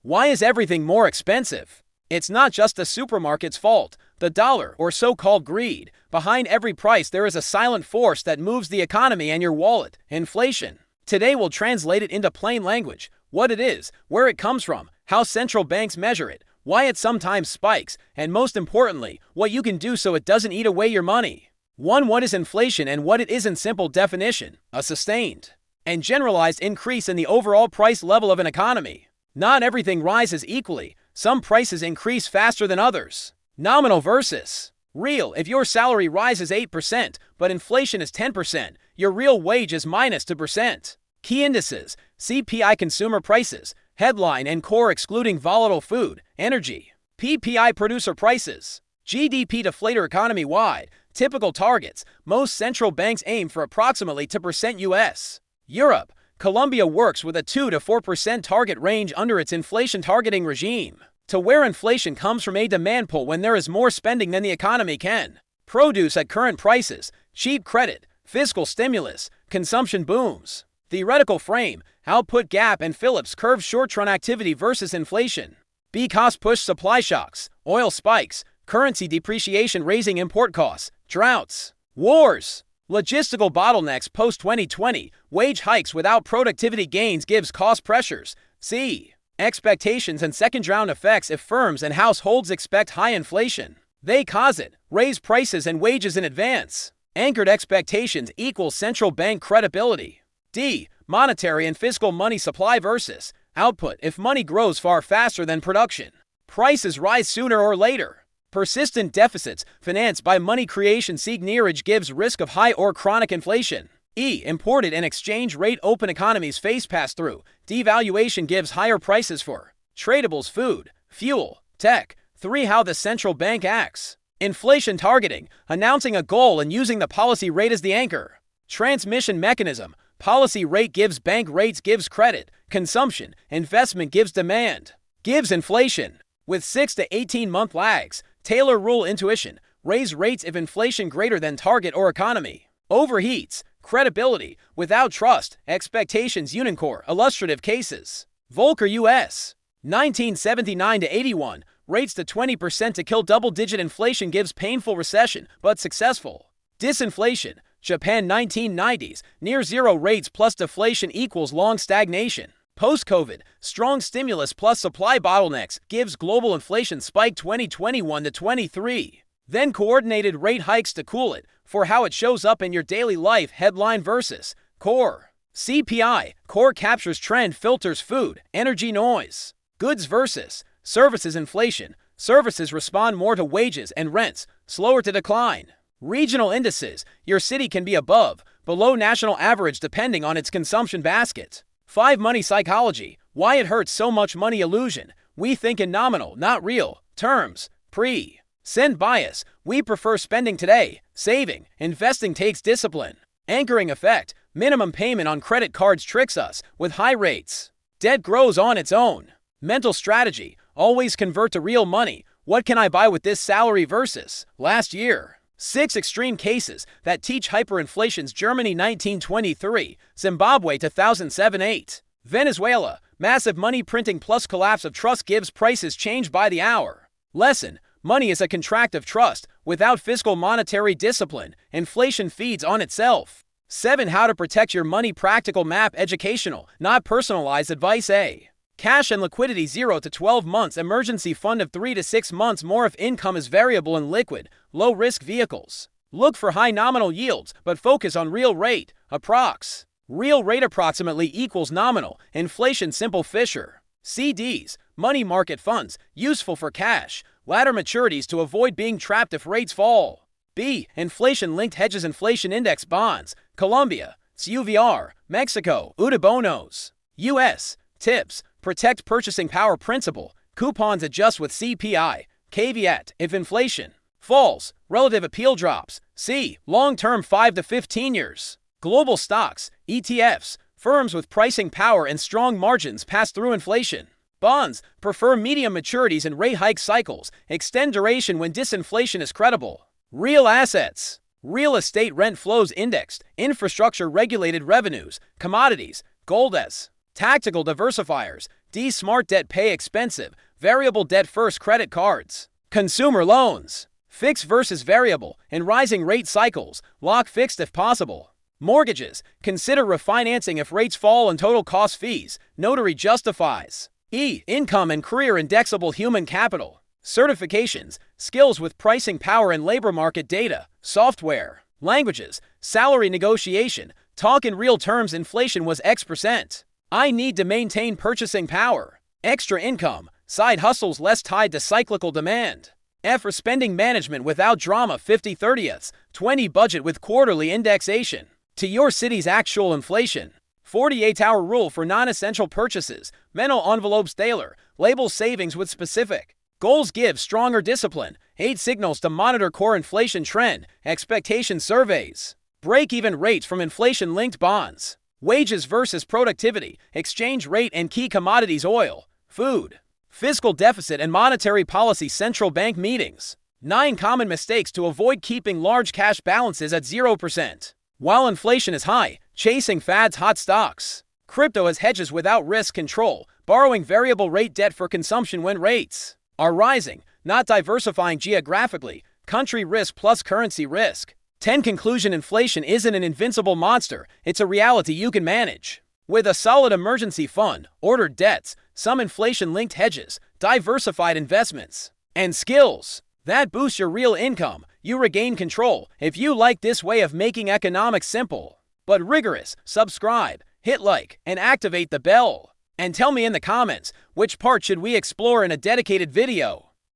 Why is everything more expensive? It's not just the supermarket's fault, the dollar, or so-called greed. Behind every price there is a silent force that moves the economy and your wallet: inflation. Today we'll translate it into plain language: what it is, where it comes from, how central banks measure it, why it sometimes spikes, and most importantly, what you can do so it doesn't eat away your money. 1. What is inflation and what it is in simple definition? A sustained and generalized increase in the overall price level of an economy. Not everything rises equally. Some prices increase faster than others. Nominal versus real. If your salary rises 8%, but inflation is 10%, your real wage is minus 2%. Key indices: CPI consumer prices, headline and core excluding volatile food, energy. PPI producer prices. GDP deflator economy-wide. Typical targets: most central banks aim for approximately 2% US. Europe. Colombia works with a 2 to 4% target range under its inflation targeting regime. To where inflation comes from a demand pull when there is more spending than the economy can produce at current prices, cheap credit, fiscal stimulus, consumption booms. Theoretical frame: output gap and Phillips curve short-run activity versus inflation. B. Cost push supply shocks, oil spikes, currency depreciation raising import costs, droughts, wars. Logistical bottlenecks post-2020, wage hikes without productivity gains gives cost pressures. C. Expectations and second-round effects: if firms and households expect high inflation, they cause it, raise prices and wages in advance. Anchored expectations equals central bank credibility. D. Monetary and fiscal money supply versus output: if money grows far faster than production, prices rise sooner or later. Persistent deficits, financed by money creation seigniorage, gives risk of high or chronic inflation. E. Imported and exchange rate open economies face pass-through. Devaluation gives higher prices for tradables: food, fuel, tech. 3. How the central bank acts. Inflation targeting: announcing a goal and using the policy rate as the anchor. Transmission mechanism: policy rate gives bank rates, gives credit, consumption, investment gives demand, gives inflation. With 6 to 18-month lags. Taylor rule intuition: raise rates if inflation greater than target or economy overheats. Credibility: without trust, expectations. Unicor illustrative cases. Volcker U.S. 1979 to 81, rates to 20% to kill double-digit inflation gives painful recession, but successful disinflation. Japan 1990s, near zero rates plus deflation equals long stagnation. Post-COVID, strong stimulus plus supply bottlenecks gives global inflation spike 2021 to 23. Then coordinated rate hikes to cool it. For how it shows up in your daily life: headline versus core. CPI, core captures trend, filters food, energy noise. Goods versus services inflation. Services respond more to wages and rents, slower to decline. Regional indices, your city can be above, below national average depending on its consumption basket. 5. Money psychology: why it hurts so much. Money illusion: we think in nominal, not real, terms. Pre-cent bias: we prefer spending today, saving, investing takes discipline. Anchoring effect: minimum payment on credit cards tricks us with high rates. Debt grows on its own. Mental strategy: always convert to real money. What can I buy with this salary versus last year? 6. Extreme cases that teach hyperinflations: Germany 1923, Zimbabwe 2007-8, Venezuela, massive money printing plus collapse of trust gives prices change by the hour. Lesson: money is a contract of trust. Without fiscal monetary discipline, inflation feeds on itself. 7. How to protect your money: practical map, educational, not personalized advice. A. Cash and liquidity: 0 to 12 months, emergency fund of 3 to 6 months more if income is variable and liquid, low-risk vehicles. Look for high nominal yields, but focus on real rate. Approx. Real rate approximately equals nominal. Inflation simple. Fisher. CDs, money market funds, useful for cash, ladder maturities to avoid being trapped if rates fall. B. Inflation-linked hedges, inflation index bonds, Colombia, CUVR, Mexico, Udabonos. U.S. Tips: protect purchasing power principle, coupons adjust with CPI. Caveat: if inflation falls, relative appeal drops. C. Long-term 5 to 15 years. Global stocks, ETFs, firms with pricing power and strong margins pass through inflation. Bonds, prefer medium maturities and rate hike cycles, extend duration when disinflation is credible. Real assets, real estate rent flows indexed, infrastructure regulated revenues, commodities, gold as Tactical diversifiers. D. Smart debt. Pay expensive. Variable debt first. Credit cards. Consumer loans. Fixed versus variable. In rising rate cycles, lock fixed if possible. Mortgages. Consider refinancing if rates fall and total cost fees. Notary justifies. E. Income and career. Indexable human capital. Certifications. Skills with pricing power and labor market data. Software. Languages. Salary negotiation. Talk in real terms. Inflation was X%. I need to maintain purchasing power. Extra income. Side hustles less tied to cyclical demand. F for spending management without drama. 50/30ths. 20 budget with quarterly indexation to your city's actual inflation. 48-hour rule for non-essential purchases. Mental envelopes. Tailor. Label savings with specific goals. Give stronger discipline. 8 signals to monitor core inflation trend. Expectation surveys. Break-even rates from inflation-linked bonds. Wages versus productivity. Exchange rate and key commodities. Oil. Food. Fiscal deficit and monetary policy. Central bank meetings. 9 common mistakes to avoid keeping large cash balances at 0%. While inflation is high, chasing fads. Hot stocks. Crypto as hedges without risk control. Borrowing variable rate debt for consumption when rates are rising. Not diversifying geographically. Country risk plus currency risk. 10 conclusion. Inflation isn't an invincible monster. It's a reality you can manage. With a solid emergency fund, ordered debts, some inflation-linked hedges, diversified investments, and skills that boost your real income, you regain control. If you like this way of making economics simple but rigorous, subscribe, hit like, and activate the bell. And tell me in the comments, which part should we explore in a dedicated video?